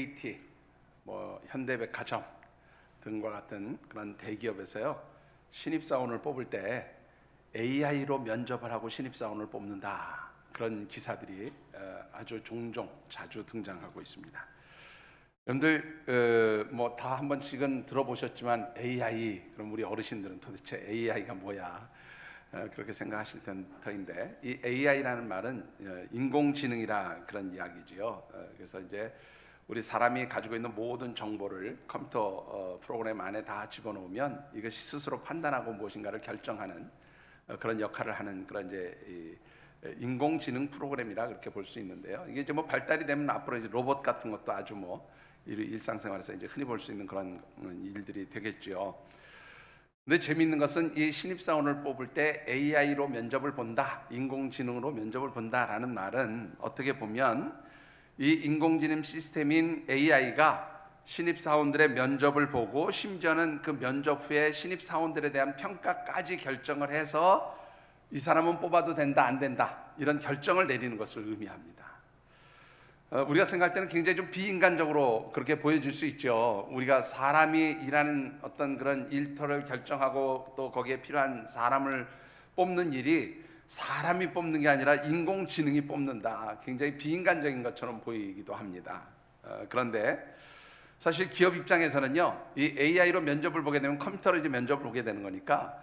KT, 현대백화점 등과 같은 그런 대기업에서요 신입사원을 뽑을 때 AI로 면접을 하고 신입사원을 뽑는다, 그런 기사들이 아주 종종 자주 등장하고 있습니다. 여러분들 다 한 번씩은 들어보셨지만 AI, 그럼 우리 어르신들은 도대체 AI가 뭐야, 그렇게 생각하실 터인데, 이 AI라는 말은 인공지능이라 그런 이야기지요. 그래서 이제 우리 사람이 가지고 있는 모든 정보를 컴퓨터 프로그램 안에 다 집어넣으면 이것이 스스로 판단하고 무엇인가를 결정하는 그런 역할을 하는 그런 이제 인공지능 프로그램이라 그렇게 볼 수 있는데요. 이게 이제 발달이 되면 앞으로 이제 로봇 같은 것도 아주 일상생활에서 이제 흔히 볼 수 있는 그런 일들이 되겠죠. 근데 재미있는 것은 이 신입사원을 뽑을 때 AI로 면접을 본다, 인공지능으로 면접을 본다라는 말은 어떻게 보면 이 인공지능 시스템인 AI가 신입사원들의 면접을 보고 심지어는 그 면접 후에 신입사원들에 대한 평가까지 결정을 해서 이 사람은 뽑아도 된다 안 된다 이런 결정을 내리는 것을 의미합니다. 우리가 생각할 때는 굉장히 좀 비인간적으로 그렇게 보여질 수 있죠. 우리가 사람이 일하는 어떤 그런 일터를 결정하고 또 거기에 필요한 사람을 뽑는 일이 사람이 뽑는 게 아니라 인공지능이 뽑는다, 굉장히 비인간적인 것처럼 보이기도 합니다. 그런데 사실 기업 입장에서는요, 이 AI로 면접을 보게 되면 컴퓨터로 이제 면접을 보게 되는 거니까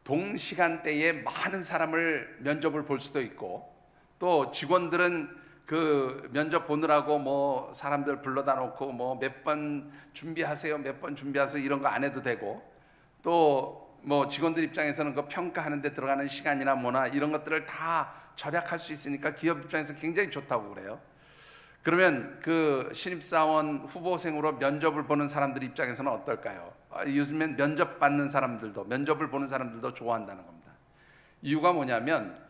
동시간대에 많은 사람을 면접을 볼 수도 있고, 또 직원들은 그 면접 보느라고 사람들 불러다 놓고 몇 번 준비하세요, 몇 번 준비하세요 이런 거 안 해도 되고, 또 직원들 입장에서는 그 평가하는 데 들어가는 시간이나 이런 것들을 다 절약할 수 있으니까 기업 입장에서 굉장히 좋다고 그래요. 그러면 그 신입사원 후보생으로 면접을 보는 사람들 입장에서는 어떨까요? 요즘엔 면접 받는 사람들도, 면접을 보는 사람들도 좋아한다는 겁니다. 이유가 뭐냐면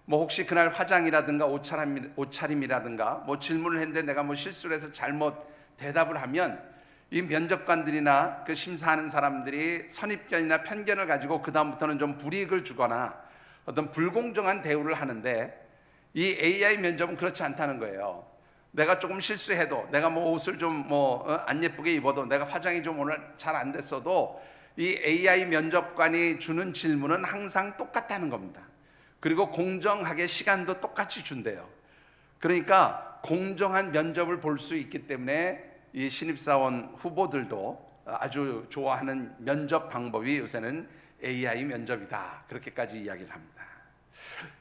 혹시 그날 화장이라든가 옷차림이라든가 질문을 했는데 내가 실수를 해서 잘못 대답을 하면 이 면접관들이나 그 심사하는 사람들이 선입견이나 편견을 가지고 그 다음부터는 좀 불이익을 주거나 어떤 불공정한 대우를 하는데, 이 AI 면접은 그렇지 않다는 거예요. 내가 조금 실수해도, 내가 옷을 좀 안 예쁘게 입어도, 내가 화장이 좀 오늘 잘 안 됐어도 이 AI 면접관이 주는 질문은 항상 똑같다는 겁니다. 그리고 공정하게 시간도 똑같이 준대요. 그러니까 공정한 면접을 볼 수 있기 때문에 이 신입사원 후보들도 아주 좋아하는 면접 방법이 요새는 AI 면접이다, 그렇게까지 이야기를 합니다.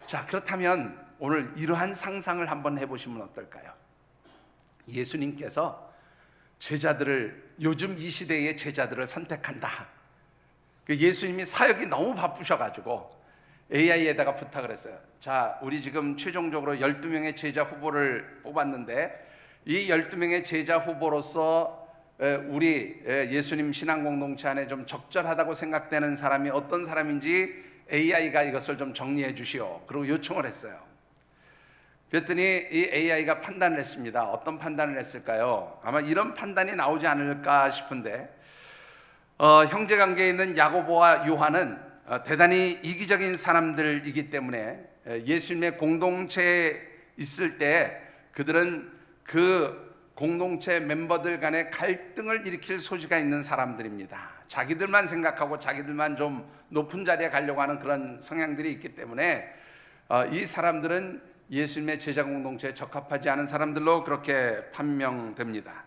자, 그렇다면 오늘 이러한 상상을 한번 해보시면 어떨까요? 예수님께서 요즘 이 시대의 제자들을 선택한다. 예수님이 사역이 너무 바쁘셔가지고 AI에다가 부탁을 했어요. 자, 우리 지금 최종적으로 12명의 제자 후보를 뽑았는데, 이 12명의 제자 후보로서 우리 예수님 신앙 공동체 안에 좀 적절하다고 생각되는 사람이 어떤 사람인지 AI가 이것을 좀 정리해 주시오, 그리고 요청을 했어요. 그랬더니 이 AI가 판단을 했습니다. 어떤 판단을 했을까요? 아마 이런 판단이 나오지 않을까 싶은데, 형제관계에 있는 야고보와 요한은 대단히 이기적인 사람들이기 때문에 예수님의 공동체에 있을 때 그들은 그 공동체 멤버들 간의 갈등을 일으킬 소지가 있는 사람들입니다. 자기들만 생각하고 자기들만 좀 높은 자리에 가려고 하는 그런 성향들이 있기 때문에 이 사람들은 예수님의 제자 공동체에 적합하지 않은 사람들로 그렇게 판명됩니다.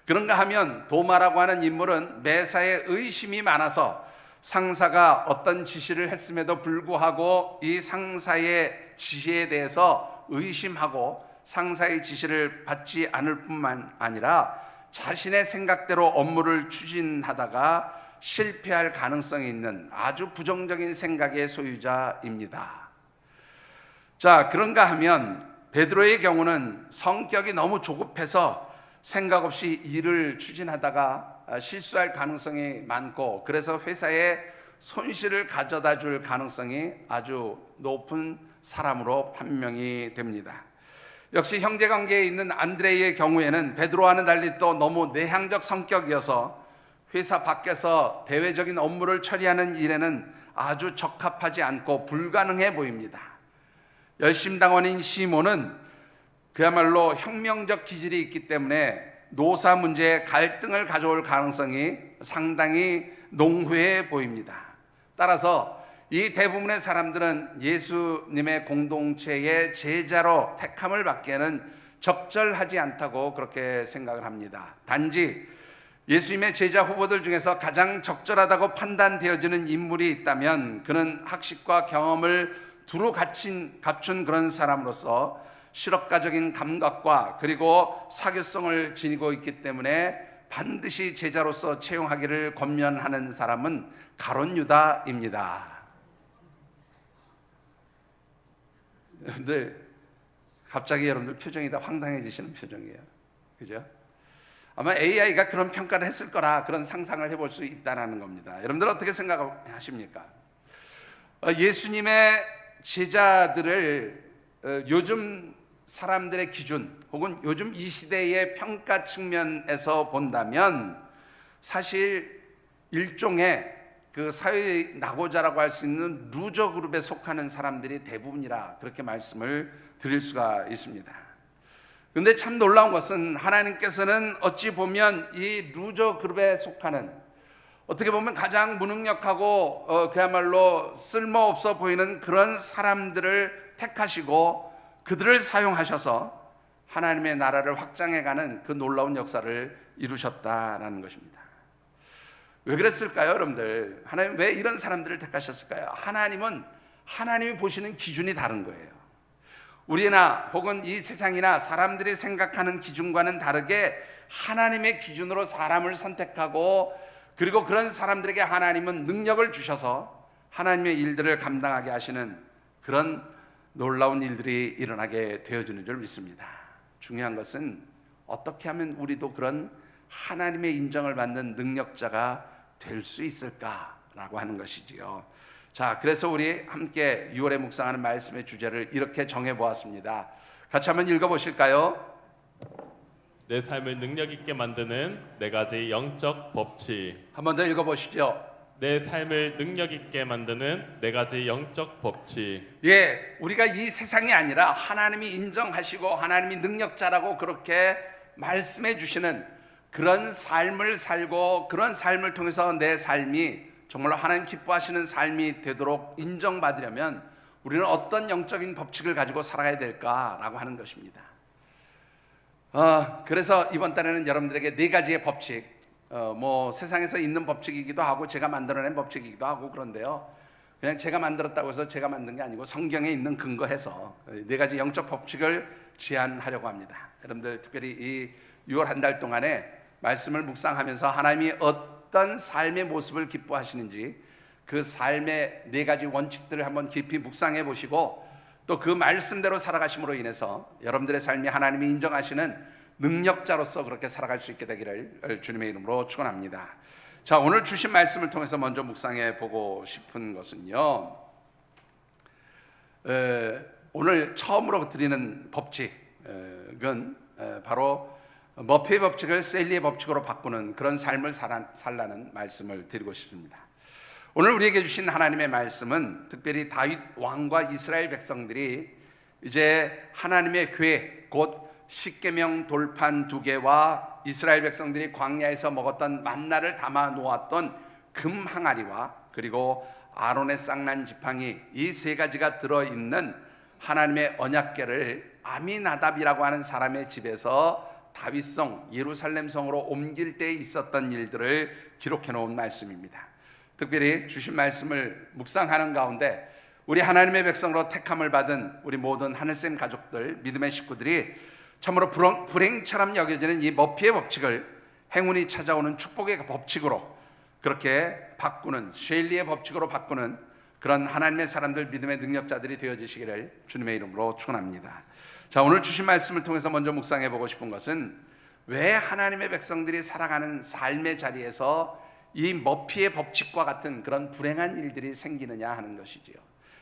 그런가 하면 도마라고 하는 인물은 매사에 의심이 많아서 상사가 어떤 지시를 했음에도 불구하고 이 상사의 지시에 대해서 의심하고 상사의 지시를 받지 않을 뿐만 아니라 자신의 생각대로 업무를 추진하다가 실패할 가능성이 있는 아주 부정적인 생각의 소유자입니다. 자, 그런가 하면 베드로의 경우는 성격이 너무 조급해서 생각 없이 일을 추진하다가 실수할 가능성이 많고, 그래서 회사에 손실을 가져다 줄 가능성이 아주 높은 사람으로 판명이 됩니다. 역시 형제관계에 있는 안드레의 경우에는 베드로와는 달리 또 너무 내향적 성격이어서 회사 밖에서 대외적인 업무를 처리하는 일에는 아주 적합하지 않고 불가능해 보입니다. 열심당원인 시몬은 그야말로 혁명적 기질이 있기 때문에 노사 문제에 갈등을 가져올 가능성이 상당히 농후해 보입니다. 따라서 이 대부분의 사람들은 예수님의 공동체의 제자로 택함을 받기에는 적절하지 않다고 그렇게 생각을 합니다. 단지 예수님의 제자 후보들 중에서 가장 적절하다고 판단되어지는 인물이 있다면 그는 학식과 경험을 두루 갖춘 그런 사람으로서 실업가적인 감각과 그리고 사교성을 지니고 있기 때문에 반드시 제자로서 채용하기를 권면하는 사람은 가룟 유다입니다. 여러분들 갑자기 여러분들 표정이 다 황당해지시는 표정이에요. 그죠? 아마 AI가 그런 평가를 했을 거라 그런 상상을 해볼 수 있다는 겁니다. 여러분들 어떻게 생각하십니까? 예수님의 제자들을 요즘 사람들의 기준 혹은 요즘 이 시대의 평가 측면에서 본다면 사실 일종의 그 사회의 낙오자라고 할 수 있는 루저 그룹에 속하는 사람들이 대부분이라 그렇게 말씀을 드릴 수가 있습니다. 그런데 참 놀라운 것은 하나님께서는 어찌 보면 이 루저 그룹에 속하는 어떻게 보면 가장 무능력하고 그야말로 쓸모없어 보이는 그런 사람들을 택하시고 그들을 사용하셔서 하나님의 나라를 확장해가는 그 놀라운 역사를 이루셨다라는 것입니다. 왜 그랬을까요, 여러분들? 하나님 왜 이런 사람들을 택하셨을까요? 하나님은 하나님이 보시는 기준이 다른 거예요. 우리나 혹은 이 세상이나 사람들이 생각하는 기준과는 다르게 하나님의 기준으로 사람을 선택하고 그리고 그런 사람들에게 하나님은 능력을 주셔서 하나님의 일들을 감당하게 하시는 그런 놀라운 일들이 일어나게 되어지는 줄 믿습니다. 중요한 것은 어떻게 하면 우리도 그런 하나님의 인정을 받는 능력자가 될 수 있을까라고 하는 것이지요. 자, 그래서 우리 함께 6월에 묵상하는 말씀의 주제를 이렇게 정해 보았습니다. 같이 한번 읽어 보실까요? 내 삶을 능력 있게 만드는 네 가지 영적 법칙. 한 번 더 읽어 보시죠. 내 삶을 능력 있게 만드는 네 가지 영적 법칙. 예, 우리가 이 세상이 아니라 하나님이 인정하시고 하나님이 능력자라고 그렇게 말씀해 주시는 그런 삶을 살고 그런 삶을 통해서 내 삶이 정말로 하나님 기뻐하시는 삶이 되도록 인정받으려면 우리는 어떤 영적인 법칙을 가지고 살아가야 될까라고 하는 것입니다. 그래서 이번 달에는 여러분들에게 네 가지의 법칙, 뭐 세상에서 있는 법칙이기도 하고 제가 만들어낸 법칙이기도 하고 그런데요, 그냥 제가 만들었다고 해서 제가 만든 게 아니고 성경에 있는 근거해서 네 가지 영적 법칙을 제안하려고 합니다. 여러분들 특별히 이 6월 한 달 동안에 말씀을 묵상하면서 하나님이 어떤 삶의 모습을 기뻐하시는지 그 삶의 네 가지 원칙들을 한번 깊이 묵상해 보시고 또 그 말씀대로 살아가심으로 인해서 여러분들의 삶이 하나님이 인정하시는 능력자로서 그렇게 살아갈 수 있게 되기를 주님의 이름으로 축원합니다. 자, 오늘 주신 말씀을 통해서 먼저 묵상해 보고 싶은 것은요, 오늘 처음으로 드리는 법칙은 바로 머피의 법칙을 셀리의 법칙으로 바꾸는 그런 삶을 살라는 말씀을 드리고 싶습니다. 오늘 우리에게 주신 하나님의 말씀은 특별히 다윗 왕과 이스라엘 백성들이 이제 하나님의 계획, 곧 십계명 돌판 2개와 이스라엘 백성들이 광야에서 먹었던 만나를 담아 놓았던 금 항아리와 그리고 아론의 쌍난 지팡이, 이 세 가지가 들어있는 하나님의 언약궤를 아미나답이라고 하는 사람의 집에서 다윗성 예루살렘 성으로 옮길 때 있었던 일들을 기록해 놓은 말씀입니다. 특별히 주신 말씀을 묵상하는 가운데 우리 하나님의 백성으로 택함을 받은 우리 모든 하늘샘 가족들, 믿음의 식구들이 참으로 불행처럼 여겨지는 이 머피의 법칙을 행운이 찾아오는 축복의 법칙으로 그렇게 바꾸는, 쉐일리의 법칙으로 바꾸는 그런 하나님의 사람들, 믿음의 능력자들이 되어지시기를 주님의 이름으로 축원합니다. 자, 오늘 주신 말씀을 통해서 먼저 묵상해 보고 싶은 것은 왜 하나님의 백성들이 살아가는 삶의 자리에서 이 머피의 법칙과 같은 그런 불행한 일들이 생기느냐 하는 것이지요.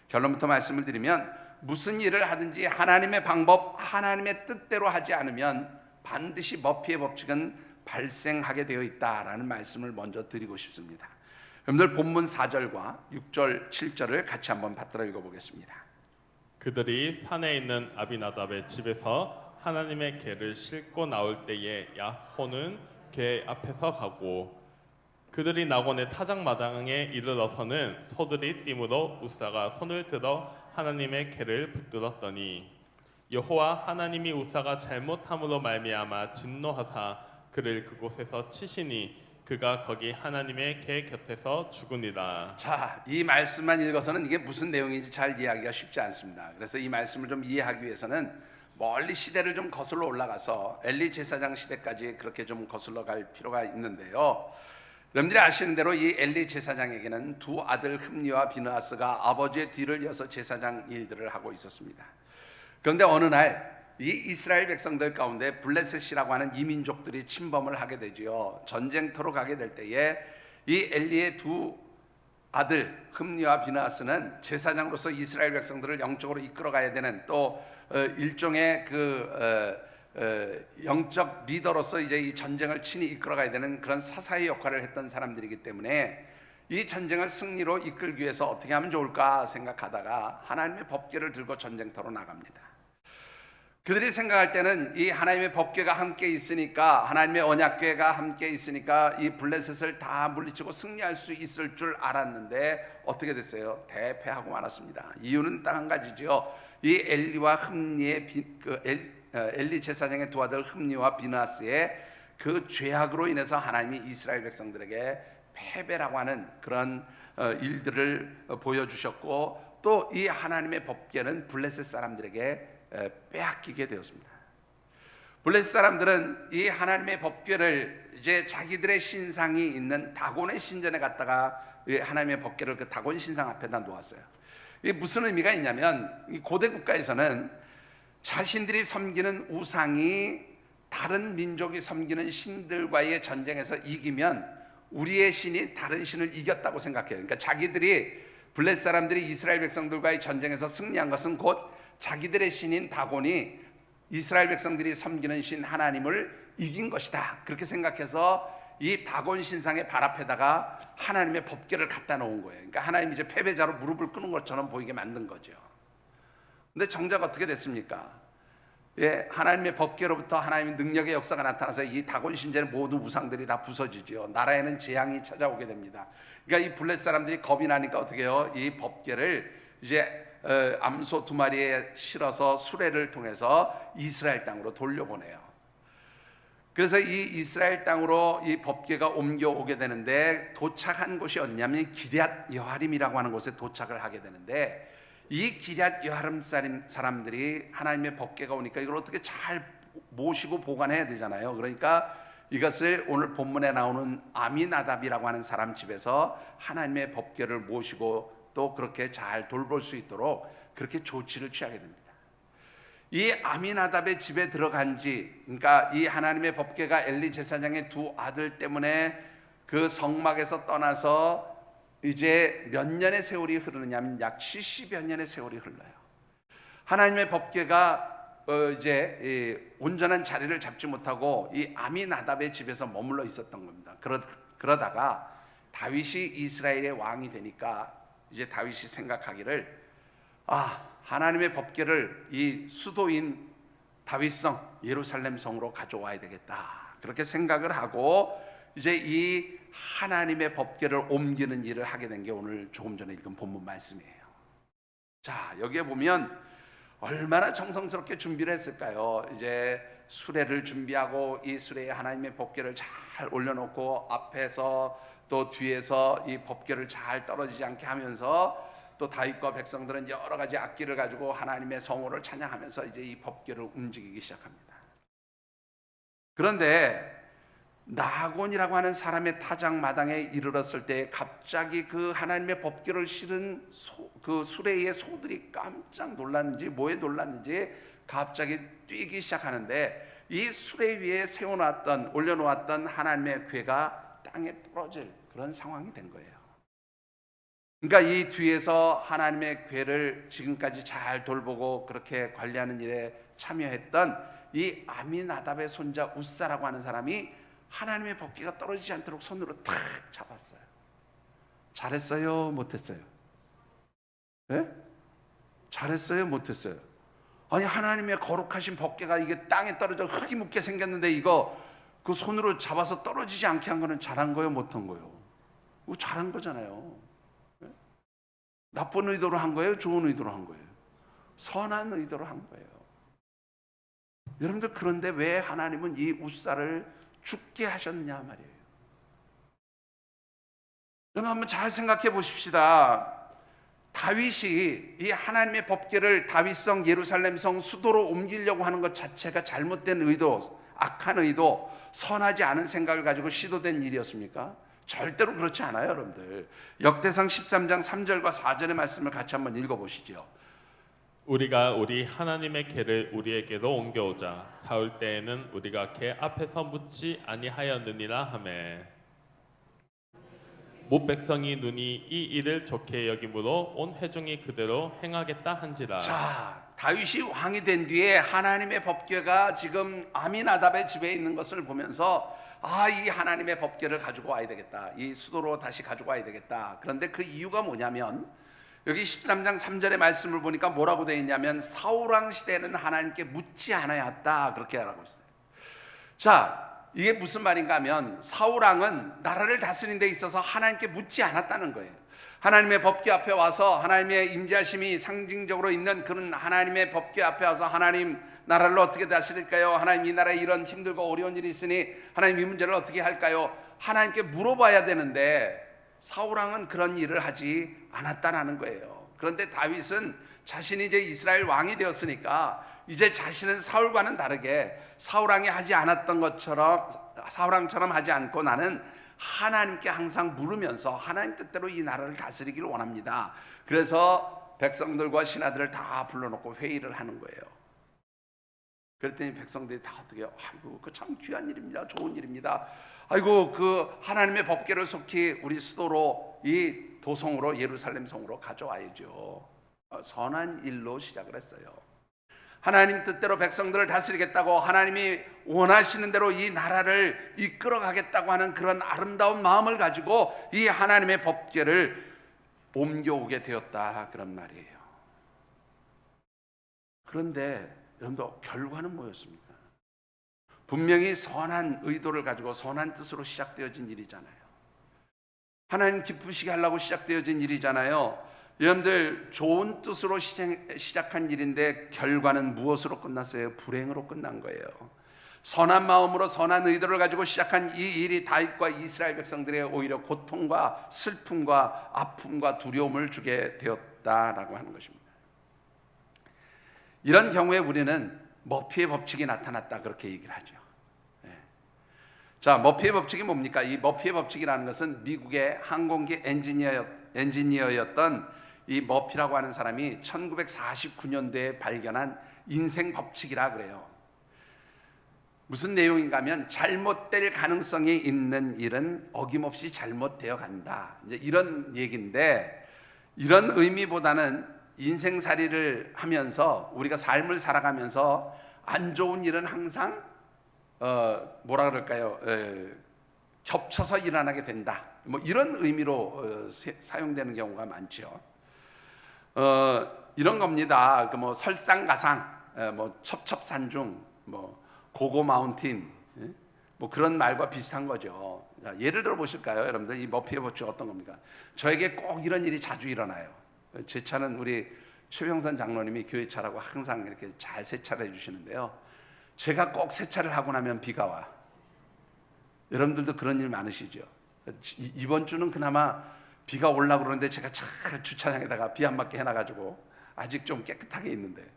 결론부터 말씀을 드리면 무슨 일을 하든지 하나님의 방법, 하나님의 뜻대로 하지 않으면 반드시 머피의 법칙은 발생하게 되어 있다라는 말씀을 먼저 드리고 싶습니다. 여러분들 본문 4절과 6절, 7절을 같이 한번 받들어 읽어보겠습니다. 그들이 산에 있는 아비나답의 집에서 하나님의 궤를 싣고 나올 때에 야호는 궤 앞에서 가고 그들이 나곤의 타작마당에 이르러서는 소들이 띠므로 우사가 손을 들어 하나님의 궤를 붙들었더니 여호와 하나님이 우사가 잘못함으로 말미암아 진노하사 그를 그곳에서 치시니 그가 거기 하나님의 궤 곁에서 죽으니라. 자, 이 말씀만 읽어서는 이게 무슨 내용인지 잘 이해하기가 쉽지 않습니다. 그래서 이 말씀을 좀 이해하기 위해서는 멀리 시대를 좀 거슬러 올라가서 엘리 제사장 시대까지 그렇게 좀 거슬러 갈 필요가 있는데요. 여러분들이 아시는 대로 이 엘리 제사장에게는 두 아들 흠니와 비느하스가 아버지의 뒤를 이어서 제사장 일들을 하고 있었습니다. 그런데 어느 날 이 이스라엘 백성들 가운데 블레셋이라고 하는 이민족들이 침범을 하게 되지요. 전쟁터로 가게 될 때에 이 엘리의 두 아들 흠니와 비느하스는 제사장으로서 이스라엘 백성들을 영적으로 이끌어가야 되는 또 일종의 영적 리더로서 이제 이 전쟁을 친히 이끌어가야 되는 그런 사사의 역할을 했던 사람들이기 때문에 이 전쟁을 승리로 이끌기 위해서 어떻게 하면 좋을까 생각하다가 하나님의 법궤를 들고 전쟁터로 나갑니다. 그들이 생각할 때는 이 하나님의 법궤가 함께 있으니까, 하나님의 언약궤가 함께 있으니까 이 블레셋을 다 물리치고 승리할 수 있을 줄 알았는데 어떻게 됐어요? 대패하고 말았습니다. 이유는 딱 한 가지죠. 이 엘리와 흠니의 엘리 제사장의 두 아들 흠니와 비느하스의 그 죄악으로 인해서 하나님이 이스라엘 백성들에게 패배라고 하는 그런 일들을 보여주셨고, 또 이 하나님의 법궤는 블레셋 사람들에게 빼앗기게 되었습니다. 블레셋 사람들은 이 하나님의 법궤를 이제 자기들의 신상이 있는 다곤의 신전에 갔다가 하나님의 법궤를 그 다곤 신상 앞에다 놓았어요. 이게 무슨 의미가 있냐면, 이 고대 국가에서는 자신들이 섬기는 우상이 다른 민족이 섬기는 신들과의 전쟁에서 이기면 우리의 신이 다른 신을 이겼다고 생각해요. 그러니까 자기들이 블레셋 사람들이 이스라엘 백성들과의 전쟁에서 승리한 것은 곧 자기들의 신인 다곤이 이스라엘 백성들이 섬기는 신 하나님을 이긴 것이다, 그렇게 생각해서 이 다곤 신상의 발 앞에다가 하나님의 법궤를 갖다 놓은 거예요. 그러니까 하나님이 이제 패배자로 무릎을 꿇는 것처럼 보이게 만든 거죠. 근데 정작 어떻게 됐습니까? 예, 하나님의 법궤로부터 하나님의 능력의 역사가 나타나서 이 다곤 신전의 모든 우상들이 다 부서지죠. 나라에는 재앙이 찾아오게 됩니다. 그러니까 이 블레셋 사람들이 겁이 나니까 어떻게 해요? 이 법궤를 이제 암소 두 마리에 실어서 수레를 통해서 이스라엘 땅으로 돌려보내요. 그래서 이 이스라엘 땅으로 이 법궤가 옮겨오게 되는데, 도착한 곳이 어디냐면 기럇 여아림이라고 하는 곳에 도착을 하게 되는데, 이 기럇 여아림 사람들이 하나님의 법궤가 오니까 이걸 어떻게 잘 모시고 보관해야 되잖아요. 그러니까 이것을 오늘 본문에 나오는 아미나답이라고 하는 사람 집에서 하나님의 법궤를 모시고 또 그렇게 잘 돌볼 수 있도록 그렇게 조치를 취하게 됩니다. 이 아미나답의 집에 들어간 지, 그러니까 이 하나님의 법궤가 엘리 제사장의 두 아들 때문에 그 성막에서 떠나서 이제 몇 년의 세월이 흐르느냐면 약 70여 년의 세월이 흘러요. 하나님의 법궤가 이제 온전한 자리를 잡지 못하고 이 아미나답의 집에서 머물러 있었던 겁니다. 그러다가 다윗이 이스라엘의 왕이 되니까 이제 다윗이 생각하기를, 하나님의 법궤를 이 수도인 다윗성 예루살렘 성으로 가져와야 되겠다, 그렇게 생각을 하고 이제 이 하나님의 법궤를 옮기는 일을 하게 된 게 오늘 조금 전에 읽은 본문 말씀이에요. 자, 여기에 보면 얼마나 정성스럽게 준비를 했을까요? 이제 수레를 준비하고 이 수레에 하나님의 법궤를 잘 올려놓고 앞에서 또 뒤에서 이 법궤를 잘 떨어지지 않게 하면서 또 다윗과 백성들은 여러 가지 악기를 가지고 하나님의 성호를 찬양하면서 이제 이 법궤를 움직이기 시작합니다. 그런데 나곤이라고 하는 사람의 타작마당에 이르렀을 때 갑자기 그 하나님의 법궤를 실은 그 수레의 소들이 깜짝 놀랐는지 뭐에 놀랐는지 갑자기 뛰기 시작하는데, 이 수레 위에 올려놓았던 하나님의 궤가 땅에 떨어질 그런 상황이 된 거예요. 그러니까 이 뒤에서 하나님의 궤를 지금까지 잘 돌보고 그렇게 관리하는 일에 참여했던 이 아미나답의 손자 우사라고 하는 사람이 하나님의 법궤가 떨어지지 않도록 손으로 탁 잡았어요. 잘했어요? 못했어요? 네? 잘했어요? 못했어요? 아니 하나님의 거룩하신 법궤가 이게 땅에 떨어져 흙이 묻게 생겼는데 이거 그 손으로 잡아서 떨어지지 않게 한 거는 잘한 거예요, 못한 거예요? 이거 잘한 거잖아요. 나쁜 의도로 한 거예요, 좋은 의도로 한 거예요? 선한 의도로 한 거예요. 여러분들, 그런데 왜 하나님은 이 우사를 죽게 하셨느냐 말이에요. 여러분 한번 잘 생각해 보십시다. 다윗이 이 하나님의 법궤를 다윗성 예루살렘성 수도로 옮기려고 하는 것 자체가 잘못된 의도, 악한 의도, 선하지 않은 생각을 가지고 시도된 일이었습니까? 절대로 그렇지 않아요, 여러분들. 역대상 13장 3절과 4절의 말씀을 같이 한번 읽어보시죠. 우리가 우리 하나님의 궤를 우리에게로 옮겨오자. 사울 때에는 우리가 궤 앞에서 묻지 아니하였느니라 하매 못 백성이 눈이 이 일을 좋게 여김으로 온 회중이 그대로 행하겠다 한지라. 자, 다윗이 왕이 된 뒤에 하나님의 법궤가 지금 아미나답의 집에 있는 것을 보면서 이 하나님의 법궤를 가지고 와야 되겠다, 이 수도로 다시 가지고 와야 되겠다. 그런데 그 이유가 뭐냐면 여기 13장 3절의 말씀을 보니까 뭐라고 되어 있냐면 사울왕 시대에는 하나님께 묻지 않아야했다, 그렇게 하라고 있어요. 자, 이게 무슨 말인가 하면 사울왕은 나라를 다스리는 데 있어서 하나님께 묻지 않았다는 거예요. 하나님의 법궤 앞에 와서 하나님의 임재하심이 상징적으로 있는 그런 하나님의 법궤 앞에 와서 하나님 나라를 어떻게 다스릴까요? 하나님 이 나라에 이런 힘들고 어려운 일이 있으니 하나님 이 문제를 어떻게 할까요? 하나님께 물어봐야 되는데 사울왕은 그런 일을 하지 않았다라는 거예요. 그런데 다윗은 자신이 이제 이스라엘 왕이 되었으니까 이제 자신은 사울과는 다르게 사울왕이 하지 않았던 것처럼, 사울왕처럼 하지 않고 나는 하나님께 항상 물으면서 하나님 뜻대로 이 나라를 다스리기를 원합니다. 그래서 백성들과 신하들을 다 불러놓고 회의를 하는 거예요. 그랬더니 백성들이 다 어떻게 해요? 아이고, 그 참 귀한 일입니다, 좋은 일입니다. 아이고, 그 하나님의 법궤를 속히 우리 수도로, 이 도성으로, 예루살렘 성으로 가져와야죠. 선한 일로 시작을 했어요. 하나님 뜻대로 백성들을 다스리겠다고, 하나님이 원하시는 대로 이 나라를 이끌어 가겠다고 하는 그런 아름다운 마음을 가지고 이 하나님의 법궤를 옮겨오게 되었다, 그런 말이에요. 그런데 여러분들, 결과는 뭐였습니까? 분명히 선한 의도를 가지고 선한 뜻으로 시작되어진 일이잖아요. 하나님 기쁘시게 하려고 시작되어진 일이잖아요. 여러분들, 좋은 뜻으로 시작한 일인데 결과는 무엇으로 끝났어요? 불행으로 끝난 거예요. 선한 마음으로 선한 의도를 가지고 시작한 이 일이 다윗과 이스라엘 백성들의 오히려 고통과 슬픔과 아픔과 두려움을 주게 되었다라고 하는 것입니다. 이런 경우에 우리는 머피의 법칙이 나타났다, 그렇게 얘기를 하죠. 자, 머피의 법칙이 뭡니까? 이 머피의 법칙이라는 것은 미국의 항공기 엔지니어였던 이 머피라고 하는 사람이 1949년도에 발견한 인생 법칙이라 그래요. 무슨 내용인가 하면 잘못될 가능성이 있는 일은 어김없이 잘못되어 간다, 이제 이런 얘기인데, 이런 의미보다는 인생살이를 하면서 우리가 삶을 살아가면서 안 좋은 일은 항상 뭐라 그럴까요? 겹쳐서 일어나게 된다, 뭐 이런 의미로 사용되는 경우가 많죠. 이런 겁니다. 그 뭐 설상가상, 뭐 첩첩산중, 뭐 고고 마운틴, 뭐 그런 말과 비슷한 거죠. 자, 예를 들어 보실까요, 여러분들? 이 머피의 법칙 어떤 겁니까? 저에게 꼭 이런 일이 자주 일어나요. 제 차는 우리 최병선 장로님이 교회 차라고 항상 이렇게 잘 세차를 해주시는데요. 제가 꼭 세차를 하고 나면 비가 와. 여러분들도 그런 일 많으시죠? 이번 주는 그나마 비가 오려고 그러는데 제가 잘 주차장에다가 비 안 맞게 해놔가지고 아직 좀 깨끗하게 있는데,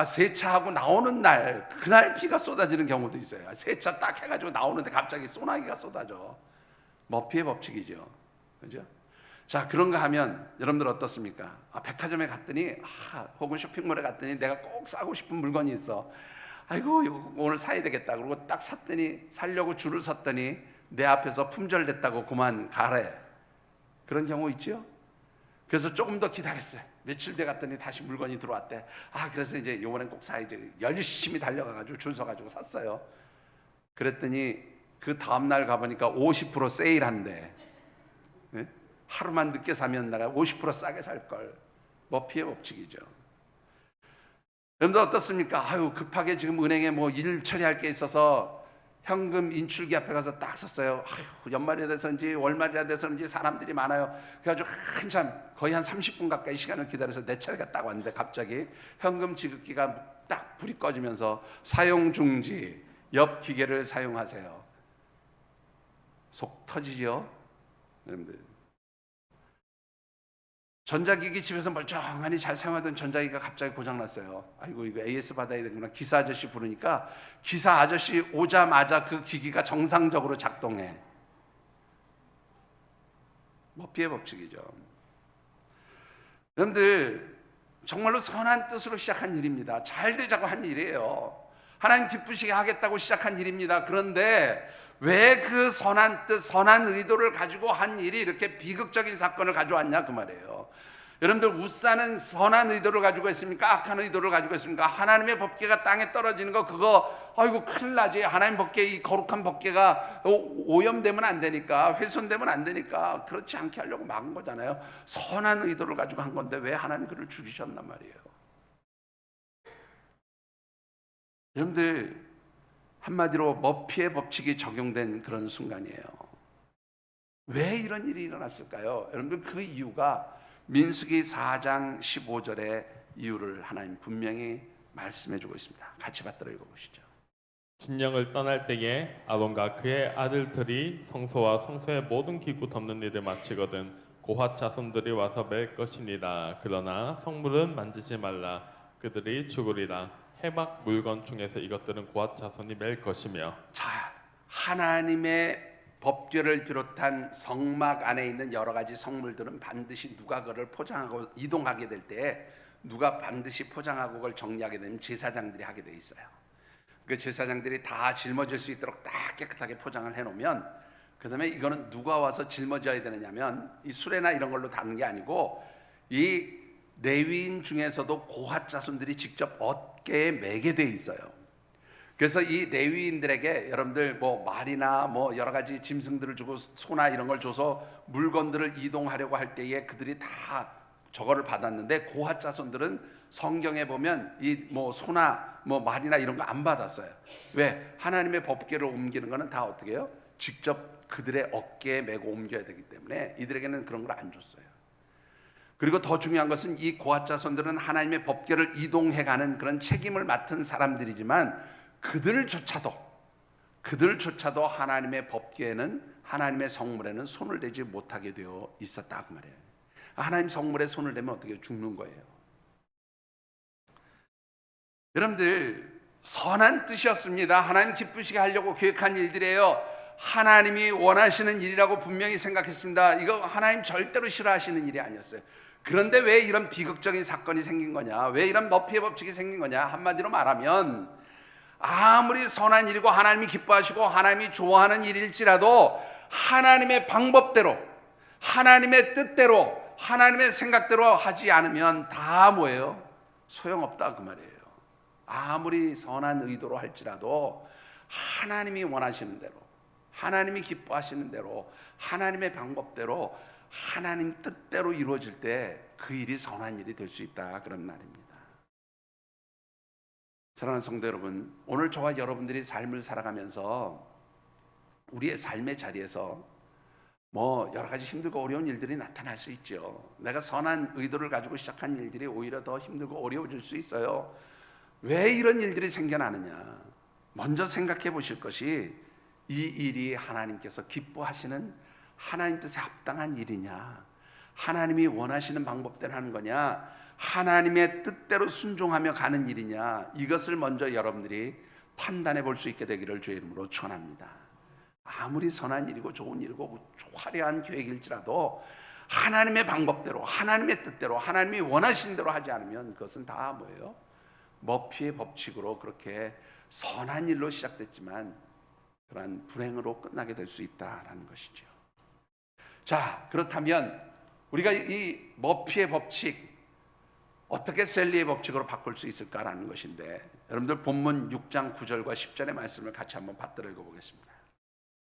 세차하고 나오는 날, 그날 비가 쏟아지는 경우도 있어요. 세차 딱 해가지고 나오는데 갑자기 소나기가 쏟아져. 머피의 법칙이죠, 그죠? 자, 그런가 하면 여러분들 어떻습니까? 백화점에 갔더니, 혹은 쇼핑몰에 갔더니 내가 꼭 사고 싶은 물건이 있어. 아이고, 이거 오늘 사야 되겠다. 그리고 딱 샀더니, 사려고 줄을 섰더니 내 앞에서 품절됐다고 그만 가래. 그런 경우 있죠? 그래서 조금 더 기다렸어요. 며칠 돼 갔더니 다시 물건이 들어왔대. 그래서 이제 이번엔 꼭 사야지. 열심히 달려가가지고 줄 서가지고 샀어요. 그랬더니 그 다음날 가보니까 50% 세일한대. 네? 하루만 늦게 사면 내가 50% 싸게 살걸. 머피의 법칙이죠. 여러분들 어떻습니까? 아유, 급하게 지금 은행에 뭐 일 처리할 게 있어서 현금 인출기 앞에 가서 딱 섰어요. 아유, 연말이 돼서인지 월말이라 돼서인지 사람들이 많아요. 그래가지고 한참 거의 한 30분 가까이 시간을 기다려서 내 차례가 딱 왔는데 갑자기 현금 지급기가 딱 불이 꺼지면서 사용 중지, 옆 기계를 사용하세요. 속 터지죠, 여러분들. 전자기기 집에서 멀쩡하니 잘 사용하던 전자기기가 갑자기 고장났어요. 아이고, 이거 AS 받아야 되구나. 기사 아저씨 부르니까 기사 아저씨 오자마자 그 기기가 정상적으로 작동해. 머피의 법칙이죠. 여러분들, 정말로 선한 뜻으로 시작한 일입니다. 잘 되자고 한 일이에요. 하나님 기쁘시게 하겠다고 시작한 일입니다. 그런데 왜 그 선한 뜻, 선한 의도를 가지고 한 일이 이렇게 비극적인 사건을 가져왔냐 그 말이에요. 여러분들, 웃사는 선한 의도를 가지고 있습니까? 악한 의도를 가지고 있습니까? 하나님의 법궤가 땅에 떨어지는 거, 그거 아이고 큰일 나지. 하나님 법궤, 이 거룩한 법궤가 오염되면 안 되니까, 훼손되면 안 되니까 그렇지 않게 하려고 막은 거잖아요. 선한 의도를 가지고 한 건데 왜 하나님 그를 죽이셨단 말이에요. 여러분들, 한마디로 머피의 법칙이 적용된 그런 순간이에요. 왜 이런 일이 일어났을까요? 여러분들, 그 이유가 민수기 4장 15절의 이유를 하나님 분명히 말씀해 주고 있습니다. 같이 받들어 읽어보시죠. 진영을 떠날 때에 아론과 그의 아들들이 성소와 성소의 모든 기구 덮는 일을 마치거든 고핫 자손들이 와서 맬 것이니라. 그러나 성물은 만지지 말라. 그들이 죽으리라. 해막 물건 중에서 이것들은 고핫 자손이 맬 것이며. 자, 하나님의 법궤를 비롯한 성막 안에 있는 여러 가지 성물들은 반드시 누가 그를 포장하고 이동하게 될 때 누가 반드시 포장하고 그걸 정리하게 되면 제사장들이 하게 돼 있어요. 그 제사장들이 다 짊어질 수 있도록 딱 깨끗하게 포장을 해놓으면, 그 다음에 이거는 누가 와서 짊어져야 되느냐면 이 수레나 이런 걸로 다는 게 아니고 이 레위인 중에서도 고핫 자손들이 직접 어깨에 매게 돼 있어요. 그래서 이 레위인들에게 여러분들 뭐 말이나 뭐 여러 가지 짐승들을 주고 소나 이런 걸 줘서 물건들을 이동하려고 할 때에 그들이 다 저거를 받았는데, 고핫 자손들은 성경에 보면 이 뭐 소나 뭐 말이나 이런 거 안 받았어요. 왜? 하나님의 법궤를 옮기는 거는 다 어떻게 해요? 직접 그들의 어깨에 메고 옮겨야 되기 때문에 이들에게는 그런 걸 안 줬어요. 그리고 더 중요한 것은 이 고핫 자손들은 하나님의 법궤를 이동해가는 그런 책임을 맡은 사람들이지만 그들조차도 하나님의 법궤에는, 하나님의 성물에는 손을 대지 못하게 되어 있었다 그 말이에요. 하나님 성물에 손을 대면 어떻게 죽는 거예요. 여러분들, 선한 뜻이었습니다. 하나님 기쁘시게 하려고 계획한 일들이에요. 하나님이 원하시는 일이라고 분명히 생각했습니다. 이거 하나님 절대로 싫어하시는 일이 아니었어요. 그런데 왜 이런 비극적인 사건이 생긴 거냐, 왜 이런 머피의 법칙이 생긴 거냐, 한마디로 말하면 아무리 선한 일이고 하나님이 기뻐하시고 하나님이 좋아하는 일일지라도 하나님의 방법대로, 하나님의 뜻대로, 하나님의 생각대로 하지 않으면 다 뭐예요? 소용없다 그 말이에요. 아무리 선한 의도로 할지라도 하나님이 원하시는 대로, 하나님이 기뻐하시는 대로, 하나님의 방법대로, 하나님 뜻대로 이루어질 때 그 일이 선한 일이 될 수 있다 그런 말입니다. 사랑하는 성도 여러분, 오늘 저와 여러분들이 삶을 살아가면서 우리의 삶의 자리에서 뭐 여러 가지 힘들고 어려운 일들이 나타날 수 있죠. 내가 선한 의도를 가지고 시작한 일들이 오히려 더 힘들고 어려워질 수 있어요. 왜 이런 일들이 생겨나느냐? 먼저 생각해 보실 것이, 이 일이 하나님께서 기뻐하시는 하나님 뜻에 합당한 일이냐, 하나님이 원하시는 방법대로 하는 거냐, 하나님의 뜻대로 순종하며 가는 일이냐, 이것을 먼저 여러분들이 판단해 볼 수 있게 되기를 주의 이름으로 축원합니다. 아무리 선한 일이고 좋은 일이고 화려한 계획일지라도 하나님의 방법대로, 하나님의 뜻대로, 하나님이 원하신 대로 하지 않으면 그것은 다 뭐예요? 머피의 법칙으로 그렇게 선한 일로 시작됐지만 그러한 불행으로 끝나게 될 수 있다라는 것이죠. 자, 그렇다면 우리가 이 머피의 법칙 어떻게 셀리의 법칙으로 바꿀 수 있을까라는 것인데, 여러분들 본문 6장 9절과 10절의 말씀을 같이 한번 받들어 읽어보겠습니다.